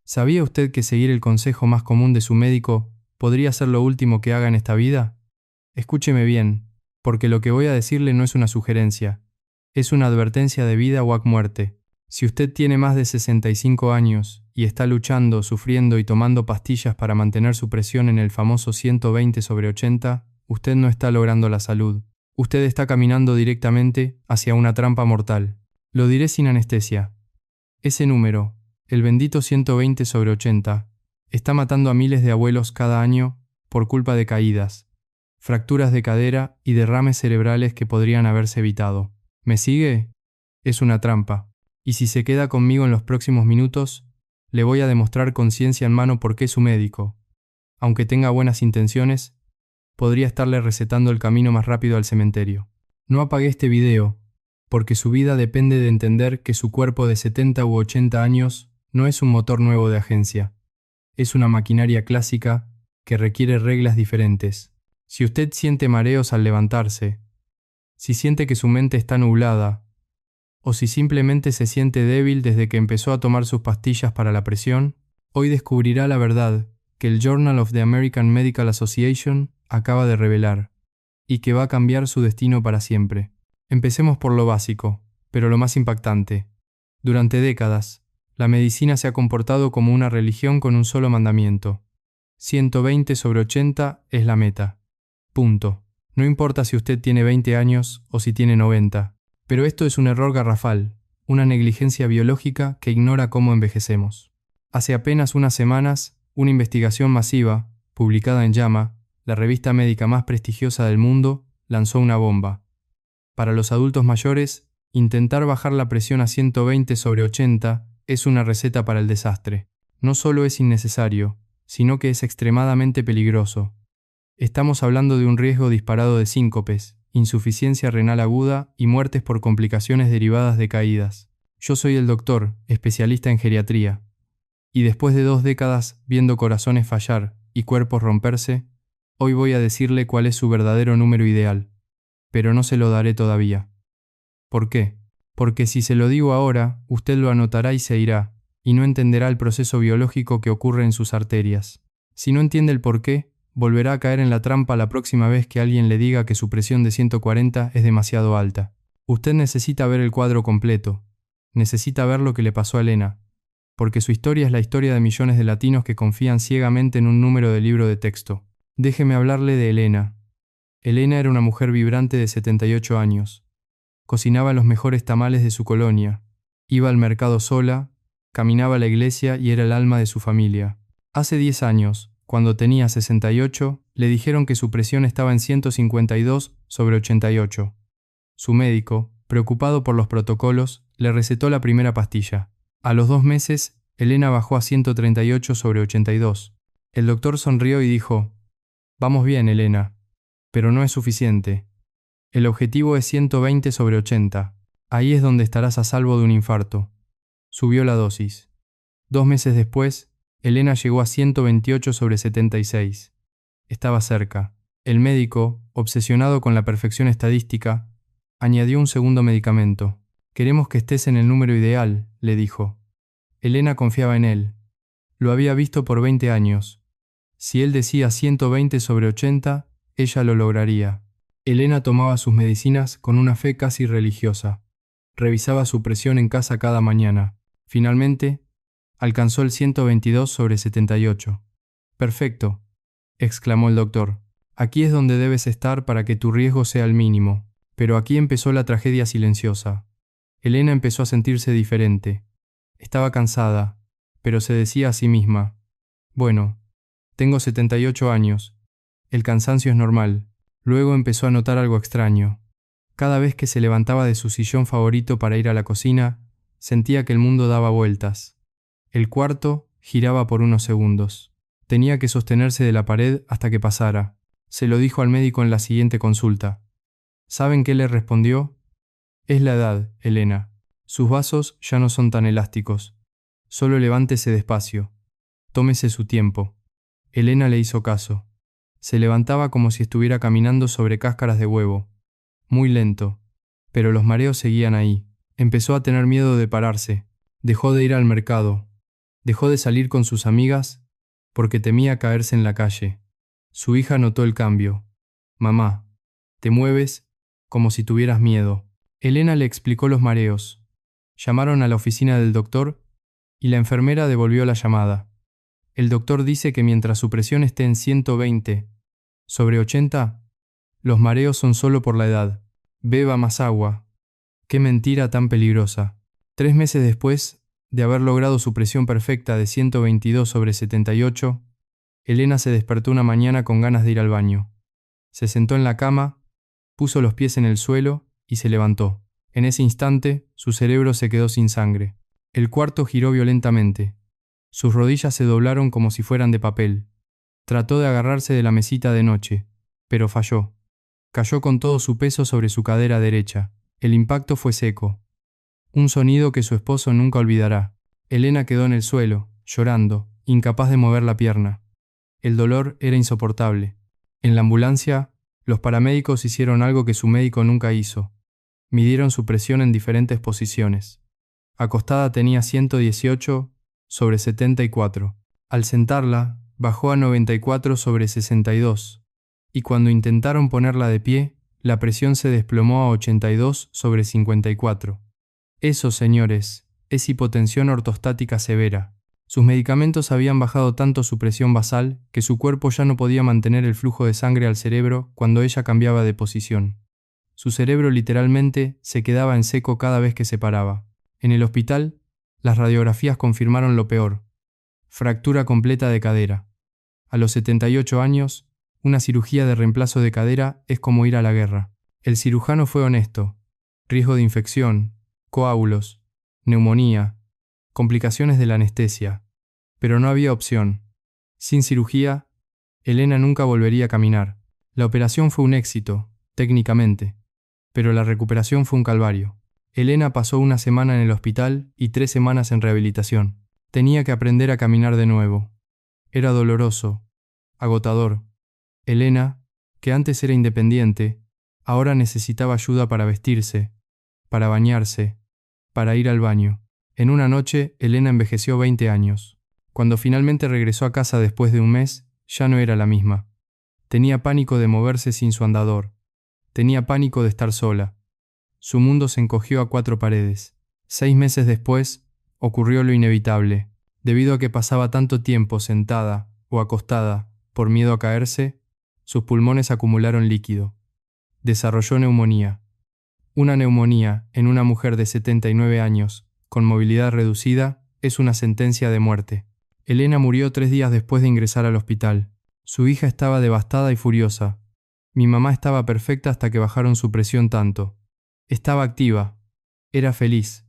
¿Sabía usted que seguir el consejo más común de su médico podría ser lo último que haga en esta vida? Escúcheme bien, porque lo que voy a decirle no es una sugerencia, es una advertencia de vida o muerte. Si usted tiene más de 65 años y está luchando, sufriendo y tomando pastillas para mantener su presión en el famoso 120/80, usted no está logrando la salud. Usted está caminando directamente hacia una trampa mortal. Lo diré sin anestesia. Ese número, el bendito 120/80, está matando a miles de abuelos cada año por culpa de caídas, fracturas de cadera y derrames cerebrales que podrían haberse evitado. ¿Me sigue? Es una trampa. Y si se queda conmigo en los próximos minutos, le voy a demostrar con ciencia en mano por qué su médico, aunque tenga buenas intenciones, podría estarle recetando el camino más rápido al cementerio. No apague este video, porque su vida depende de entender que su cuerpo de 70 u 80 años no es un motor nuevo de agencia. Es una maquinaria clásica que requiere reglas diferentes. Si usted siente mareos al levantarse, si siente que su mente está nublada, o si simplemente se siente débil desde que empezó a tomar sus pastillas para la presión, hoy descubrirá la verdad que el Journal of the American Medical Association acaba de revelar, y que va a cambiar su destino para siempre. Empecemos por lo básico, pero lo más impactante. Durante décadas, la medicina se ha comportado como una religión con un solo mandamiento. 120/80 es la meta. Punto. No importa si usted tiene 20 años o si tiene 90. Pero esto es un error garrafal, una negligencia biológica que ignora cómo envejecemos. Hace apenas unas semanas, una investigación masiva, publicada en JAMA, la revista médica más prestigiosa del mundo, lanzó una bomba. Para los adultos mayores, intentar bajar la presión a 120/80 es una receta para el desastre. No solo es innecesario, sino que es extremadamente peligroso. Estamos hablando de un riesgo disparado de síncopes, insuficiencia renal aguda y muertes por complicaciones derivadas de caídas. Yo soy el doctor, especialista en geriatría, y después de 2 décadas viendo corazones fallar y cuerpos romperse, hoy voy a decirle cuál es su verdadero número ideal, pero no se lo daré todavía. ¿Por qué? Porque si se lo digo ahora, usted lo anotará y se irá, y no entenderá el proceso biológico que ocurre en sus arterias. Si no entiende el por qué, volverá a caer en la trampa la próxima vez que alguien le diga que su presión de 140 es demasiado alta. Usted necesita ver el cuadro completo. Necesita ver lo que le pasó a Elena, porque su historia es la historia de millones de latinos que confían ciegamente en un número de libro de texto. Déjeme hablarle de Elena. Elena era una mujer vibrante de 78 años. Cocinaba los mejores tamales de su colonia. Iba al mercado sola, caminaba a la iglesia y era el alma de su familia. Hace 10 años, cuando tenía 68, le dijeron que su presión estaba en 152/88. Su médico, preocupado por los protocolos, le recetó la primera pastilla. A los 2 meses, Elena bajó a 138/82. El doctor sonrió y dijo: «Vamos bien, Elena, pero no es suficiente. El objetivo es 120/80. Ahí es donde estarás a salvo de un infarto». Subió la dosis. 2 meses después, Elena llegó a 128/76. Estaba cerca. El médico, obsesionado con la perfección estadística, añadió un segundo medicamento. «Queremos que estés en el número ideal», le dijo. Elena confiaba en él. Lo había visto por 20 años. Si él decía 120/80, ella lo lograría. Elena tomaba sus medicinas con una fe casi religiosa. Revisaba su presión en casa cada mañana. Finalmente, alcanzó el 122/78. «Perfecto», exclamó el doctor. «Aquí es donde debes estar para que tu riesgo sea el mínimo». Pero aquí empezó la tragedia silenciosa. Elena empezó a sentirse diferente. Estaba cansada, pero se decía a sí misma: «Bueno, tengo 78 años. El cansancio es normal». Luego empezó a notar algo extraño. Cada vez que se levantaba de su sillón favorito para ir a la cocina, sentía que el mundo daba vueltas. El cuarto giraba por unos segundos. Tenía que sostenerse de la pared hasta que pasara. Se lo dijo al médico en la siguiente consulta. ¿Saben qué le respondió? «Es la edad, Elena. Sus vasos ya no son tan elásticos. Solo levántese despacio. Tómese su tiempo». Elena le hizo caso. Se levantaba como si estuviera caminando sobre cáscaras de huevo. Muy lento. Pero los mareos seguían ahí. Empezó a tener miedo de pararse. Dejó de ir al mercado. Dejó de salir con sus amigas porque temía caerse en la calle. Su hija notó el cambio. Mamá, te mueves como si tuvieras miedo. Elena le explicó los mareos. Llamaron a la oficina del doctor y la enfermera devolvió la llamada. El doctor dice que mientras su presión esté en 120/80, los mareos son solo por la edad. Beba más agua. Qué mentira tan peligrosa. 3 meses después de haber logrado su presión perfecta de 122/78, Elena se despertó una mañana con ganas de ir al baño. Se sentó en la cama, puso los pies en el suelo y se levantó. En ese instante, su cerebro se quedó sin sangre. El cuarto giró violentamente. Sus rodillas se doblaron como si fueran de papel. Trató de agarrarse de la mesita de noche, pero falló. Cayó con todo su peso sobre su cadera derecha. El impacto fue seco. Un sonido que su esposo nunca olvidará. Elena quedó en el suelo, llorando, incapaz de mover la pierna. El dolor era insoportable. En la ambulancia, los paramédicos hicieron algo que su médico nunca hizo. Midieron su presión en diferentes posiciones. Acostada tenía 118/74. Al sentarla, bajó a 94/62. Y cuando intentaron ponerla de pie, la presión se desplomó a 82/54. Eso, señores, es hipotensión ortostática severa. Sus medicamentos habían bajado tanto su presión basal que su cuerpo ya no podía mantener el flujo de sangre al cerebro cuando ella cambiaba de posición. Su cerebro literalmente se quedaba en seco cada vez que se paraba. En el hospital, las radiografías confirmaron lo peor: fractura completa de cadera. A los 78 años, una cirugía de reemplazo de cadera es como ir a la guerra. El cirujano fue honesto: riesgo de infección, coágulos, neumonía, complicaciones de la anestesia. Pero no había opción. Sin cirugía, Elena nunca volvería a caminar. La operación fue un éxito, técnicamente, pero la recuperación fue un calvario. Elena pasó una semana en el hospital y 3 semanas en rehabilitación. Tenía que aprender a caminar de nuevo. Era doloroso, agotador. Elena, que antes era independiente, ahora necesitaba ayuda para vestirse, para bañarse, para ir al baño. En una noche, Elena envejeció 20 años. Cuando finalmente regresó a casa después de un mes, ya no era la misma. Tenía pánico de moverse sin su andador. Tenía pánico de estar sola. Su mundo se encogió a 4 paredes. 6 meses después, ocurrió lo inevitable. Debido a que pasaba tanto tiempo sentada o acostada por miedo a caerse, sus pulmones acumularon líquido. Desarrolló neumonía. Una neumonía en una mujer de 79 años, con movilidad reducida, es una sentencia de muerte. Elena murió 3 días después de ingresar al hospital. Su hija estaba devastada y furiosa. Mi mamá estaba perfecta hasta que bajaron su presión tanto. Estaba activa. Era feliz.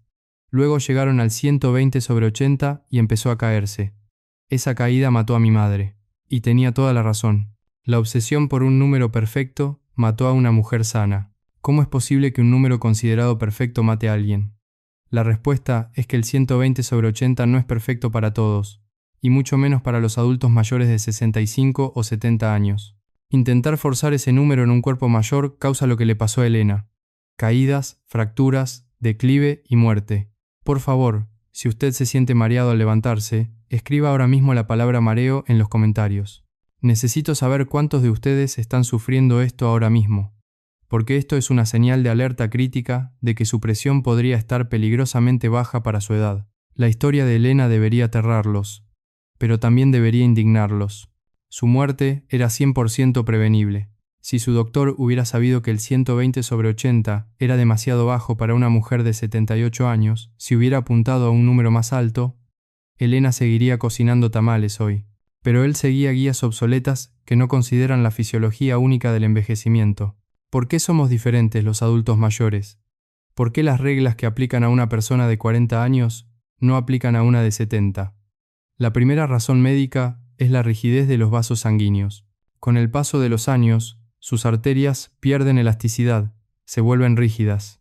Luego llegaron al 120/80 y empezó a caerse. Esa caída mató a mi madre. Y tenía toda la razón. La obsesión por un número perfecto mató a una mujer sana. ¿Cómo es posible que un número considerado perfecto mate a alguien? La respuesta es que el 120/80 no es perfecto para todos, y mucho menos para los adultos mayores de 65 o 70 años. Intentar forzar ese número en un cuerpo mayor causa lo que le pasó a Elena: caídas, fracturas, declive y muerte. Por favor, si usted se siente mareado al levantarse, escriba ahora mismo la palabra mareo en los comentarios. Necesito saber cuántos de ustedes están sufriendo esto ahora mismo, porque esto es una señal de alerta crítica de que su presión podría estar peligrosamente baja para su edad. La historia de Elena debería aterrarlos, pero también debería indignarlos. Su muerte era 100% prevenible. Si su doctor hubiera sabido que el 120/80 era demasiado bajo para una mujer de 78 años, si hubiera apuntado a un número más alto, Elena seguiría cocinando tamales hoy. Pero él seguía guías obsoletas que no consideran la fisiología única del envejecimiento. ¿Por qué somos diferentes los adultos mayores? ¿Por qué las reglas que aplican a una persona de 40 años no aplican a una de 70? La primera razón médica es la rigidez de los vasos sanguíneos. Con el paso de los años, sus arterias pierden elasticidad, se vuelven rígidas.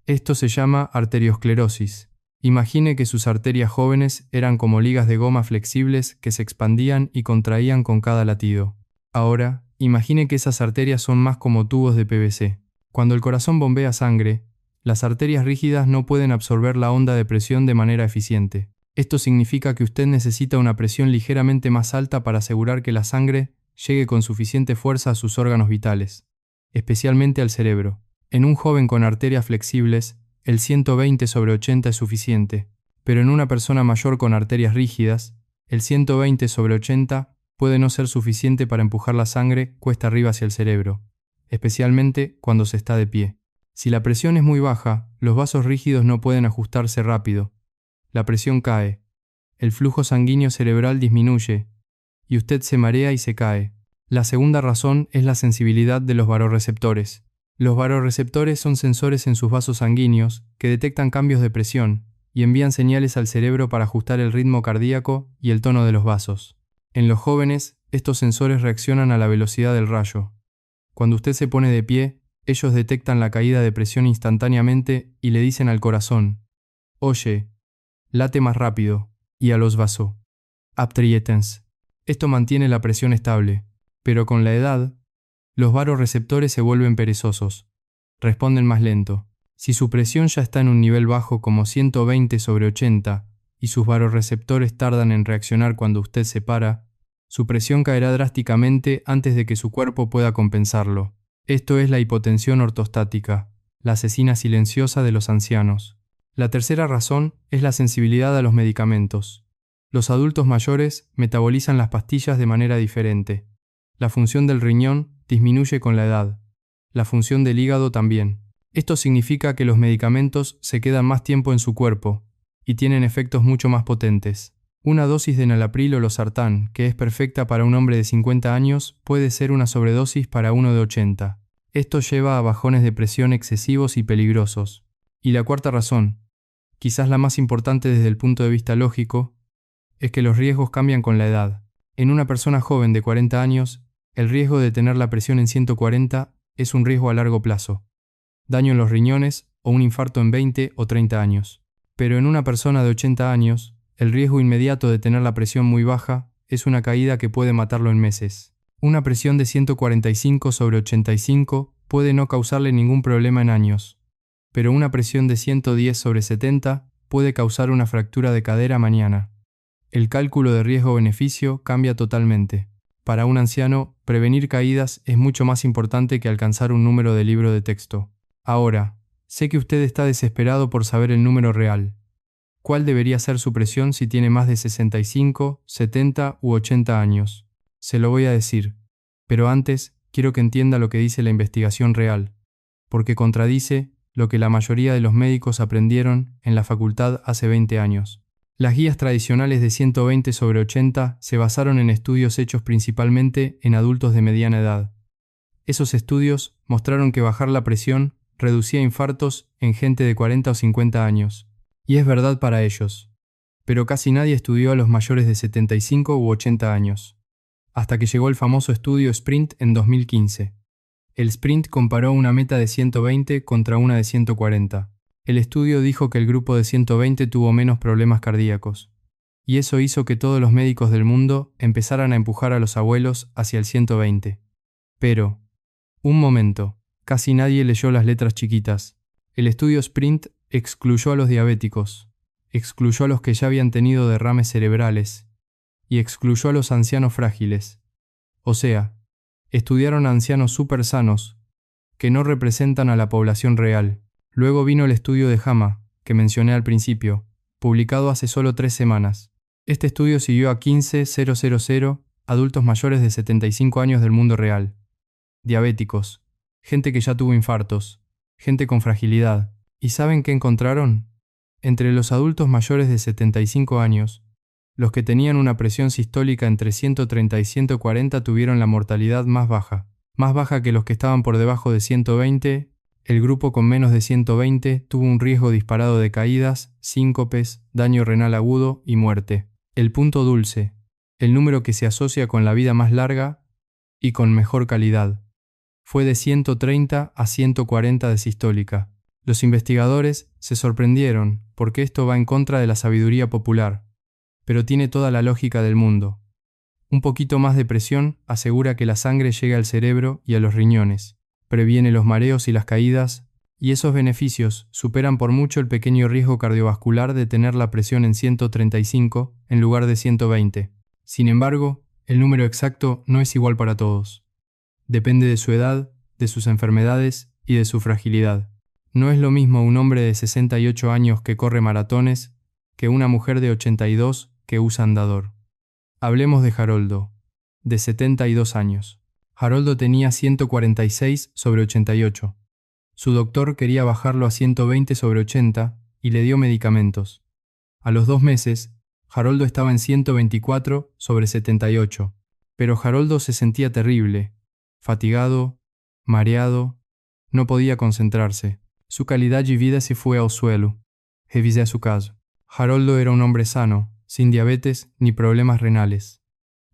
Esto se llama arteriosclerosis. Imagine que sus arterias jóvenes eran como ligas de goma flexibles que se expandían y contraían con cada latido. Ahora, imagine que esas arterias son más como tubos de PVC. Cuando el corazón bombea sangre, las arterias rígidas no pueden absorber la onda de presión de manera eficiente. Esto significa que usted necesita una presión ligeramente más alta para asegurar que la sangre llegue con suficiente fuerza a sus órganos vitales, especialmente al cerebro. En un joven con arterias flexibles, el 120/80 es suficiente, pero en una persona mayor con arterias rígidas, el 120/80 puede no ser suficiente para empujar la sangre cuesta arriba hacia el cerebro, especialmente cuando se está de pie. Si la presión es muy baja, los vasos rígidos no pueden ajustarse rápido. La presión cae, el flujo sanguíneo cerebral disminuye, y usted se marea y se cae. La segunda razón es la sensibilidad de los varorreceptores. Los varorreceptores son sensores en sus vasos sanguíneos que detectan cambios de presión y envían señales al cerebro para ajustar el ritmo cardíaco y el tono de los vasos. En los jóvenes, estos sensores reaccionan a la velocidad del rayo. Cuando usted se pone de pie, ellos detectan la caída de presión instantáneamente y le dicen al corazón: «Oye, late más rápido», y a los vasos: «Abtrietens». Esto mantiene la presión estable, pero con la edad, los varorreceptores se vuelven perezosos. Responden más lento. Si su presión ya está en un nivel bajo como 120/80 y sus varorreceptores tardan en reaccionar cuando usted se para, su presión caerá drásticamente antes de que su cuerpo pueda compensarlo. Esto es la hipotensión ortostática, la asesina silenciosa de los ancianos. La tercera razón es la sensibilidad a los medicamentos. Los adultos mayores metabolizan las pastillas de manera diferente. La función del riñón disminuye con la edad. La función del hígado también. Esto significa que los medicamentos se quedan más tiempo en su cuerpo y tienen efectos mucho más potentes. Una dosis de enalapril o losartán, que es perfecta para un hombre de 50 años, puede ser una sobredosis para uno de 80. Esto lleva a bajones de presión excesivos y peligrosos. Y la cuarta razón, quizás la más importante desde el punto de vista lógico, es que los riesgos cambian con la edad. En una persona joven de 40 años, el riesgo de tener la presión en 140 es un riesgo a largo plazo, daño en los riñones o un infarto en 20 o 30 años. Pero en una persona de 80 años, el riesgo inmediato de tener la presión muy baja es una caída que puede matarlo en meses. Una presión de 145/85 puede no causarle ningún problema en años, pero una presión de 110/70 puede causar una fractura de cadera mañana. El cálculo de riesgo-beneficio cambia totalmente. Para un anciano, prevenir caídas es mucho más importante que alcanzar un número de libro de texto. Ahora, sé que usted está desesperado por saber el número real. ¿Cuál debería ser su presión si tiene más de 65, 70 u 80 años? Se lo voy a decir. Pero antes, quiero que entienda lo que dice la investigación real, porque contradice lo que la mayoría de los médicos aprendieron en la facultad hace 20 años. Las guías tradicionales de 120/80 se basaron en estudios hechos principalmente en adultos de mediana edad. Esos estudios mostraron que bajar la presión reducía infartos en gente de 40 o 50 años. Y es verdad para ellos. Pero casi nadie estudió a los mayores de 75 u 80 años. Hasta que llegó el famoso estudio SPRINT en 2015. El SPRINT comparó una meta de 120 contra una de 140. El estudio dijo que el grupo de 120 tuvo menos problemas cardíacos, y eso hizo que todos los médicos del mundo empezaran a empujar a los abuelos hacia el 120. Pero, un momento, casi nadie leyó las letras chiquitas. El estudio SPRINT excluyó a los diabéticos, excluyó a los que ya habían tenido derrames cerebrales, y excluyó a los ancianos frágiles. O sea, estudiaron a ancianos súper sanos, que no representan a la población real. Luego vino el estudio de JAMA, que mencioné al principio, publicado hace solo 3 semanas. Este estudio siguió a 15,000 adultos mayores de 75 años del mundo real. Diabéticos, gente que ya tuvo infartos, gente con fragilidad. ¿Y saben qué encontraron? Entre los adultos mayores de 75 años, los que tenían una presión sistólica entre 130 y 140 tuvieron la mortalidad más baja que los que estaban por debajo de 120. El grupo con menos de 120 tuvo un riesgo disparado de caídas, síncopes, daño renal agudo y muerte. El punto dulce, el número que se asocia con la vida más larga y con mejor calidad, fue de 130 a 140 de sistólica. Los investigadores se sorprendieron porque esto va en contra de la sabiduría popular, pero tiene toda la lógica del mundo. Un poquito más de presión asegura que la sangre llegue al cerebro y a los riñones, previene los mareos y las caídas Y esos beneficios superan por mucho el pequeño riesgo cardiovascular de tener la presión en 135 en lugar de 120. Sin embargo, el número exacto no es igual para todos. Depende de su edad, de sus enfermedades y de su fragilidad. No es lo mismo un hombre de 68 años que corre maratones que una mujer de 82 que usa andador. Hablemos de Haroldo, de 72 años. Haroldo tenía 146/88. Su doctor quería bajarlo a 120/80 y le dio medicamentos. A los 2 meses, Haroldo estaba en 124/78. Pero Haroldo se sentía terrible, fatigado, mareado, no podía concentrarse. Su calidad de vida se fue al suelo. Revisé su caso. Haroldo era un hombre sano, sin diabetes ni problemas renales.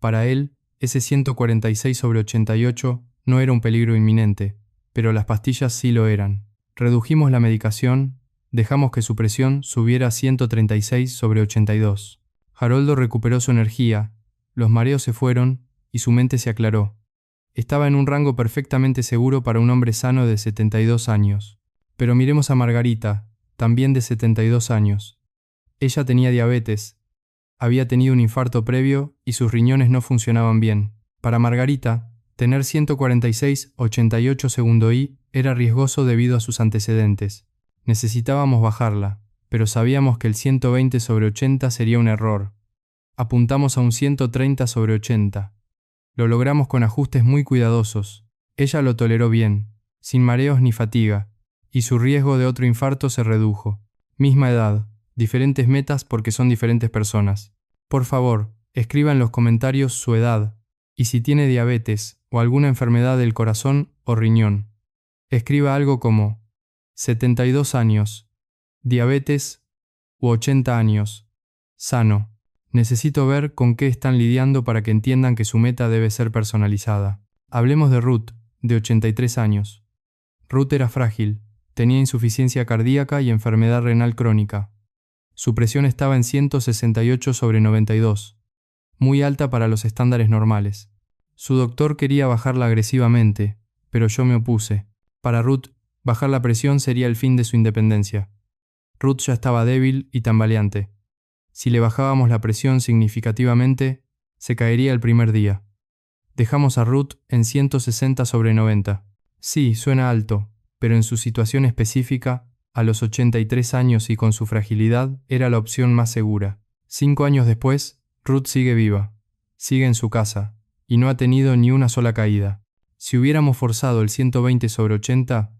Para él, ese 146/88 no era un peligro inminente, pero las pastillas sí lo eran. Redujimos la medicación, dejamos que su presión subiera a 136/82. Haroldo recuperó su energía, los mareos se fueron y su mente se aclaró. Estaba en un rango perfectamente seguro para un hombre sano de 72 años. Pero miremos a Margarita, también de 72 años. Ella tenía diabetes, había tenido un infarto previo y sus riñones no funcionaban bien. Para Margarita, tener 146/88 era riesgoso debido a sus antecedentes. Necesitábamos bajarla, pero sabíamos que el 120/80 sería un error. Apuntamos a un 130/80. Lo logramos con ajustes muy cuidadosos. Ella lo toleró bien, sin mareos ni fatiga, y su riesgo de otro infarto se redujo. Misma edad, diferentes metas porque son diferentes personas. Por favor, escriba en los comentarios su edad, y si tiene diabetes o alguna enfermedad del corazón o riñón. Escriba algo como 72 años, diabetes u 80 años, sano. Necesito ver con qué están lidiando para que entiendan que su meta debe ser personalizada. Hablemos de Ruth, de 83 años. Ruth era frágil, tenía insuficiencia cardíaca y enfermedad renal crónica. Su presión estaba en 168/92, muy alta para los estándares normales. Su doctor quería bajarla agresivamente, pero yo me opuse. Para Ruth, bajar la presión sería el fin de su independencia. Ruth ya estaba débil y tambaleante. Si le bajábamos la presión significativamente, se caería el primer día. Dejamos a Ruth en 160/90. Sí, suena alto, pero en su situación específica, a los 83 años y con su fragilidad, era la opción más segura. 5 años después, Ruth sigue viva, sigue en su casa, y no ha tenido ni una sola caída. Si hubiéramos forzado el 120/80,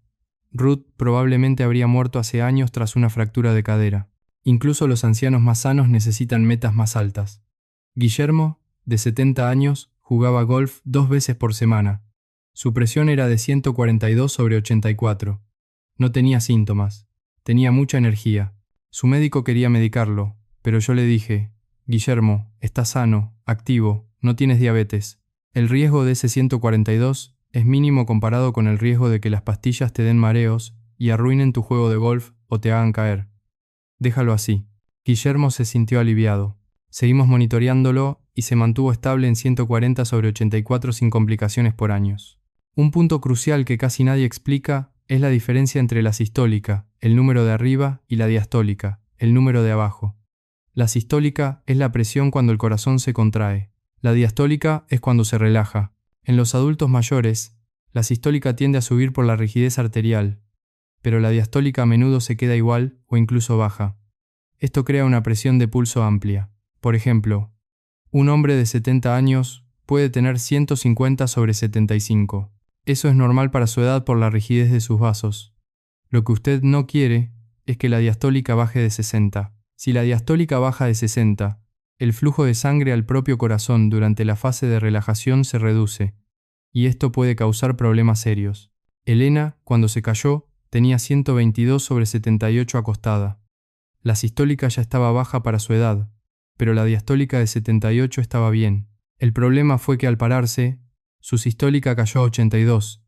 Ruth probablemente habría muerto hace años tras una fractura de cadera. Incluso los ancianos más sanos necesitan metas más altas. Guillermo, de 70 años, jugaba golf 2 veces por semana. Su presión era de 142/84. No tenía síntomas. Tenía mucha energía. Su médico quería medicarlo, pero yo le dije, Guillermo, estás sano, activo, no tienes diabetes. El riesgo de ese 142 es mínimo comparado con el riesgo de que las pastillas te den mareos y arruinen tu juego de golf o te hagan caer. Déjalo así. Guillermo se sintió aliviado. Seguimos monitoreándolo y se mantuvo estable en 140/84 sin complicaciones por años. Un punto crucial que casi nadie explica es la diferencia entre la sistólica, el número de arriba, y la diastólica, el número de abajo. La sistólica es la presión cuando el corazón se contrae. La diastólica es cuando se relaja. En los adultos mayores, la sistólica tiende a subir por la rigidez arterial, pero la diastólica a menudo se queda igual o incluso baja. Esto crea una presión de pulso amplia. Por ejemplo, un hombre de 70 años puede tener 150/75. Eso es normal para su edad por la rigidez de sus vasos. Lo que usted no quiere es que la diastólica baje de 60. Si la diastólica baja de 60, el flujo de sangre al propio corazón durante la fase de relajación se reduce, y esto puede causar problemas serios. Elena, cuando se cayó, tenía 122/78 acostada. La sistólica ya estaba baja para su edad, pero la diastólica de 78 estaba bien. El problema fue que al pararse, su sistólica cayó a 82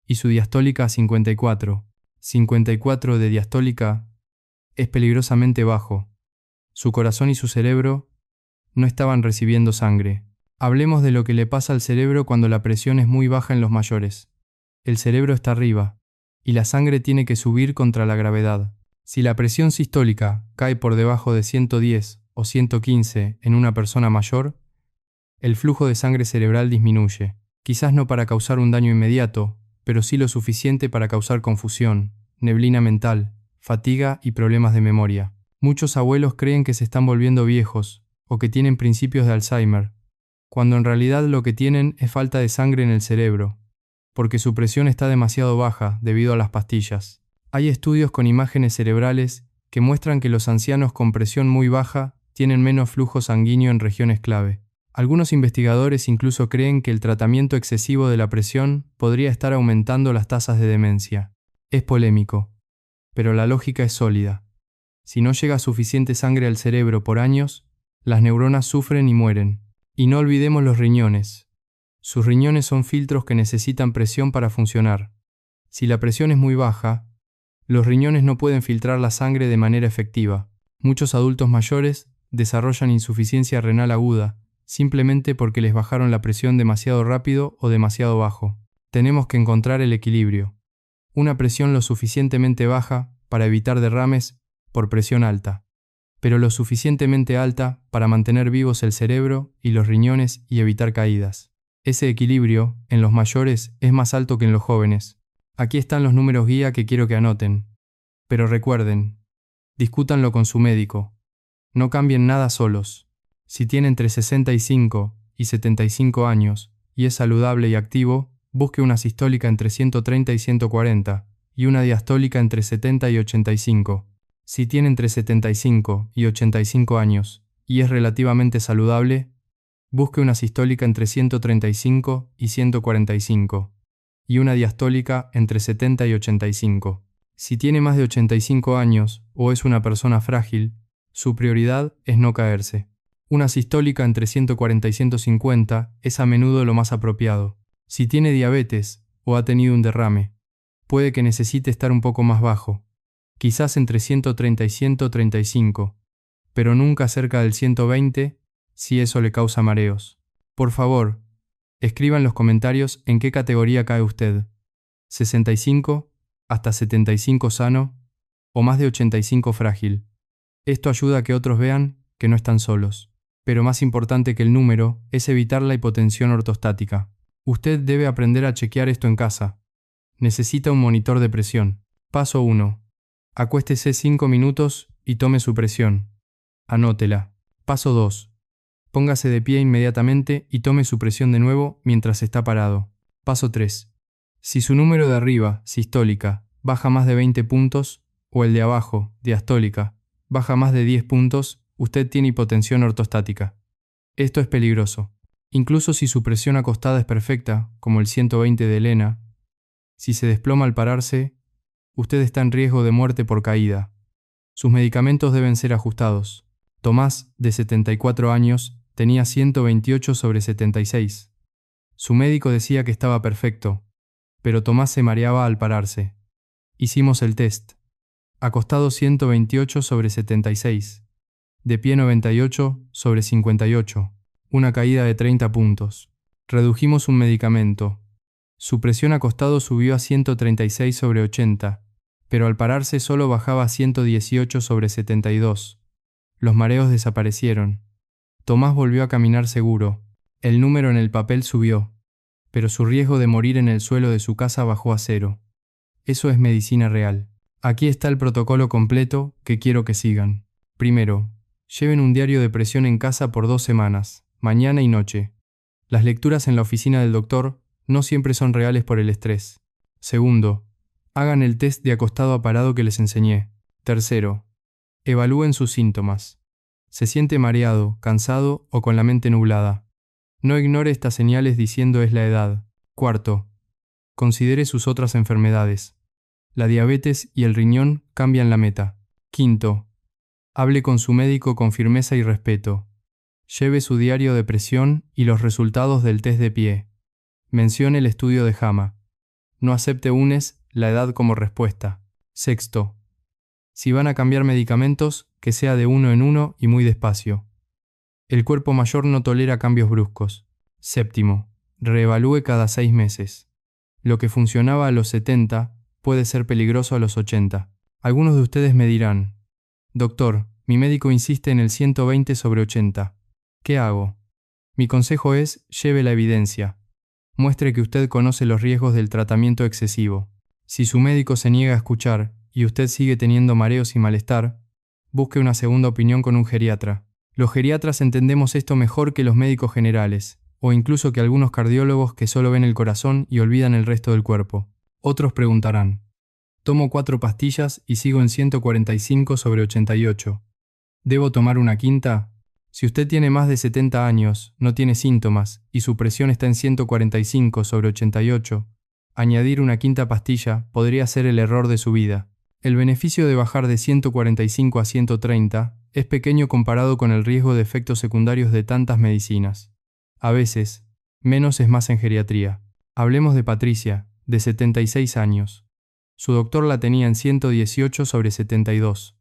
y su diastólica a 54. 54 de diastólica es peligrosamente bajo. Su corazón y su cerebro no estaban recibiendo sangre. Hablemos de lo que le pasa al cerebro cuando la presión es muy baja en los mayores. El cerebro está arriba, y la sangre tiene que subir contra la gravedad. Si la presión sistólica cae por debajo de 110 o 115 en una persona mayor, el flujo de sangre cerebral disminuye, quizás no para causar un daño inmediato, pero sí lo suficiente para causar confusión, neblina mental, fatiga y problemas de memoria. Muchos abuelos creen que se están volviendo viejos o que tienen principios de Alzheimer, cuando en realidad lo que tienen es falta de sangre en el cerebro, porque su presión está demasiado baja debido a las pastillas. Hay estudios con imágenes cerebrales que muestran que los ancianos con presión muy baja tienen menos flujo sanguíneo en regiones clave. Algunos investigadores incluso creen que el tratamiento excesivo de la presión podría estar aumentando las tasas de demencia. Es polémico, pero la lógica es sólida. Si no llega suficiente sangre al cerebro por años, las neuronas sufren y mueren. Y no olvidemos los riñones. Sus riñones son filtros que necesitan presión para funcionar. Si la presión es muy baja, los riñones no pueden filtrar la sangre de manera efectiva. Muchos adultos mayores desarrollan insuficiencia renal aguda, simplemente porque les bajaron la presión demasiado rápido o demasiado bajo. Tenemos que encontrar el equilibrio. Una presión lo suficientemente baja para evitar derrames por presión alta, pero lo suficientemente alta para mantener vivos el cerebro y los riñones y evitar caídas. Ese equilibrio, en los mayores, es más alto que en los jóvenes. Aquí están los números guía que quiero que anoten. Pero recuerden, discútanlo con su médico. No cambien nada solos. Si tiene entre 65 y 75 años y es saludable y activo, busque una sistólica entre 130 y 140 y una diastólica entre 70 y 85. Si tiene entre 75 y 85 años y es relativamente saludable, busque una sistólica entre 135 y 145 y una diastólica entre 70 y 85. Si tiene más de 85 años o es una persona frágil, su prioridad es no caerse. Una sistólica entre 140 y 150 es a menudo lo más apropiado. Si tiene diabetes o ha tenido un derrame, puede que necesite estar un poco más bajo, quizás entre 130 y 135, pero nunca cerca del 120 si eso le causa mareos. Por favor, escriba en los comentarios en qué categoría cae usted. 65 hasta 75 sano o más de 85 frágil. Esto ayuda a que otros vean que no están solos. Pero más importante que el número es evitar la hipotensión ortostática. Usted debe aprender a chequear esto en casa. Necesita un monitor de presión. Paso 1. Acuéstese 5 minutos y tome su presión. Anótela. Paso 2. Póngase de pie inmediatamente y tome su presión de nuevo mientras está parado. Paso 3. Si su número de arriba, sistólica, baja más de 20 puntos, o el de abajo, diastólica, baja más de 10 puntos, usted tiene hipotensión ortostática. Esto es peligroso. Incluso si su presión acostada es perfecta, como el 120 de Elena, si se desploma al pararse, usted está en riesgo de muerte por caída. Sus medicamentos deben ser ajustados. Tomás, de 74 años, tenía 128/76. Su médico decía que estaba perfecto, pero Tomás se mareaba al pararse. Hicimos el test. Acostado 128/76. De pie 98/58. Una caída de 30 puntos. Redujimos un medicamento. Su presión acostado subió a 136/80, pero al pararse solo bajaba a 118/72. Los mareos desaparecieron. Tomás volvió a caminar seguro. El número en el papel subió, pero su riesgo de morir en el suelo de su casa bajó a 0. Eso es medicina real. Aquí está el protocolo completo que quiero que sigan. Primero, lleven un diario de presión en casa por 2 semanas, mañana y noche. Las lecturas en la oficina del doctor no siempre son reales por el estrés. Segundo, hagan el test de acostado a parado que les enseñé. Tercero, evalúen sus síntomas. ¿Se siente mareado, cansado o con la mente nublada? No ignore estas señales diciendo es la edad. Cuarto, considere sus otras enfermedades. La diabetes y el riñón cambian la meta. Quinto, hable con su médico con firmeza y respeto. Lleve su diario de presión y los resultados del test de pie. Mencione el estudio de JAMA. No acepte la edad como respuesta. Sexto, si van a cambiar medicamentos, que sea de uno en uno y muy despacio. El cuerpo mayor no tolera cambios bruscos. Séptimo, reevalúe cada 6 meses. Lo que funcionaba a los 70 puede ser peligroso a los 80. Algunos de ustedes me dirán, doctor, mi médico insiste en el 120/80. ¿Qué hago? Mi consejo es, lleve la evidencia. Muestre que usted conoce los riesgos del tratamiento excesivo. Si su médico se niega a escuchar y usted sigue teniendo mareos y malestar, busque una segunda opinión con un geriatra. Los geriatras entendemos esto mejor que los médicos generales, o incluso que algunos cardiólogos que solo ven el corazón y olvidan el resto del cuerpo. Otros preguntarán, tomo 4 pastillas y sigo en 145/88. ¿Debo tomar una quinta? Si usted tiene más de 70 años, no tiene síntomas y su presión está en 145/88, añadir una quinta pastilla podría ser el error de su vida. El beneficio de bajar de 145 a 130 es pequeño comparado con el riesgo de efectos secundarios de tantas medicinas. A veces, menos es más en geriatría. Hablemos de Patricia, de 76 años. Su doctor la tenía en 118/72.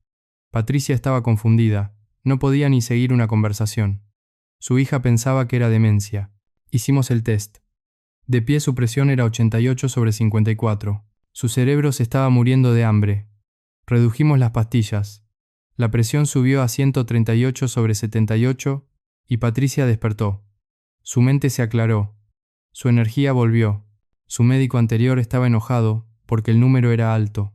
Patricia estaba confundida, no podía ni seguir una conversación. Su hija pensaba que era demencia. Hicimos el test. De pie su presión era 88/54. Su cerebro se estaba muriendo de hambre. Redujimos las pastillas. La presión subió a 138/78 y Patricia despertó. Su mente se aclaró. Su energía volvió. Su médico anterior estaba enojado porque el número era alto.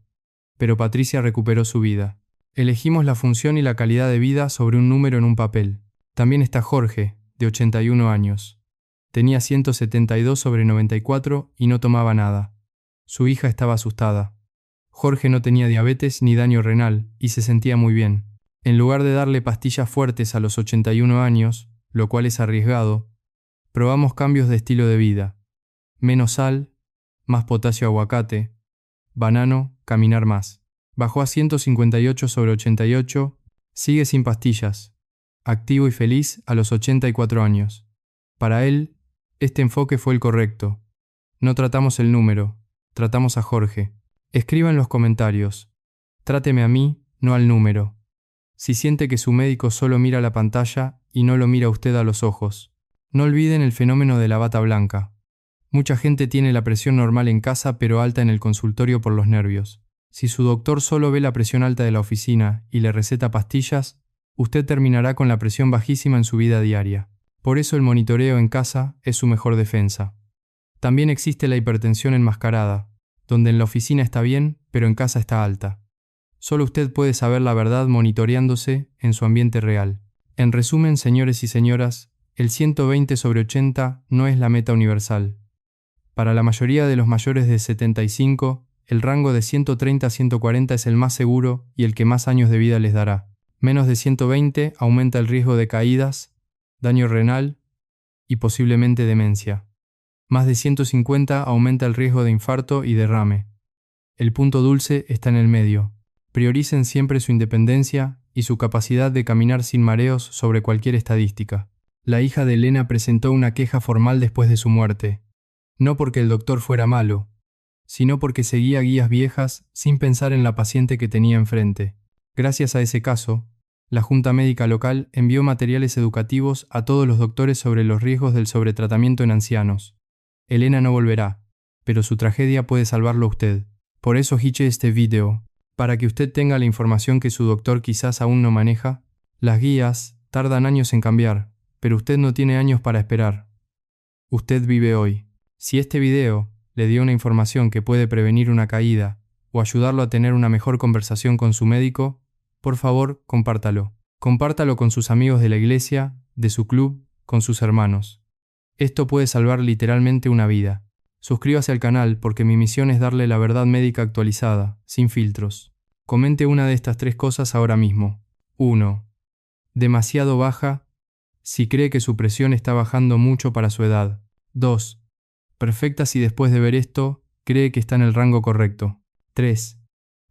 Pero Patricia recuperó su vida. Elegimos la función y la calidad de vida sobre un número en un papel. También está Jorge, de 81 años. Tenía 172/94 y no tomaba nada. Su hija estaba asustada. Jorge no tenía diabetes ni daño renal y se sentía muy bien. En lugar de darle pastillas fuertes a los 81 años, lo cual es arriesgado, probamos cambios de estilo de vida. Menos sal, más potasio aguacate, banano, caminar más. Bajó a 158/88, sigue sin pastillas, activo y feliz a los 84 años. Para él, este enfoque fue el correcto. No tratamos el número, tratamos a Jorge. Escriba en los comentarios. Tráteme a mí, no al número. Si siente que su médico solo mira la pantalla y no lo mira usted a los ojos. No olviden el fenómeno de la bata blanca. Mucha gente tiene la presión normal en casa pero alta en el consultorio por los nervios. Si su doctor solo ve la presión alta de la oficina y le receta pastillas, usted terminará con la presión bajísima en su vida diaria. Por eso el monitoreo en casa es su mejor defensa. También existe la hipertensión enmascarada, donde en la oficina está bien, pero en casa está alta. Solo usted puede saber la verdad monitoreándose en su ambiente real. En resumen, señores y señoras, el 120/80 no es la meta universal. Para la mayoría de los mayores de 75, el rango de 130 a 140 es el más seguro y el que más años de vida les dará. Menos de 120 aumenta el riesgo de caídas, daño renal y posiblemente demencia. Más de 150 aumenta el riesgo de infarto y derrame. El punto dulce está en el medio. Prioricen siempre su independencia y su capacidad de caminar sin mareos sobre cualquier estadística. La hija de Elena presentó una queja formal después de su muerte. No porque el doctor fuera malo, sino porque seguía guías viejas sin pensar en la paciente que tenía enfrente. Gracias a ese caso, la Junta Médica Local envió materiales educativos a todos los doctores sobre los riesgos del sobretratamiento en ancianos. Elena no volverá, pero su tragedia puede salvarlo a usted. Por eso hice este video, para que usted tenga la información que su doctor quizás aún no maneja. Las guías tardan años en cambiar, pero usted no tiene años para esperar. Usted vive hoy. Si este video le dio una información que puede prevenir una caída o ayudarlo a tener una mejor conversación con su médico, por favor, compártalo. Compártalo con sus amigos de la iglesia, de su club, con sus hermanos. Esto puede salvar literalmente una vida. Suscríbase al canal porque mi misión es darle la verdad médica actualizada, sin filtros. Comente una de estas 3 cosas ahora mismo. 1. Demasiado baja, si cree que su presión está bajando mucho para su edad. 2. Perfecta si después de ver esto, cree que está en el rango correcto. 3.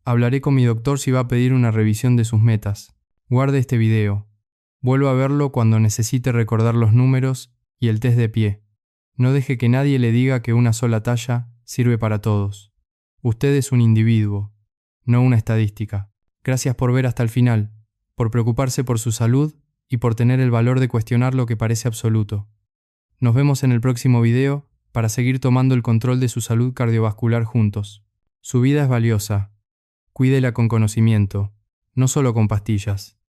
Hablaré con mi doctor si va a pedir una revisión de sus metas. Guarde este video. Vuelva a verlo cuando necesite recordar los números y el test de pie. No deje que nadie le diga que una sola talla sirve para todos. Usted es un individuo, no una estadística. Gracias por ver hasta el final, por preocuparse por su salud y por tener el valor de cuestionar lo que parece absoluto. Nos vemos en el próximo video para seguir tomando el control de su salud cardiovascular juntos. Su vida es valiosa. Cuídela con conocimiento, no solo con pastillas.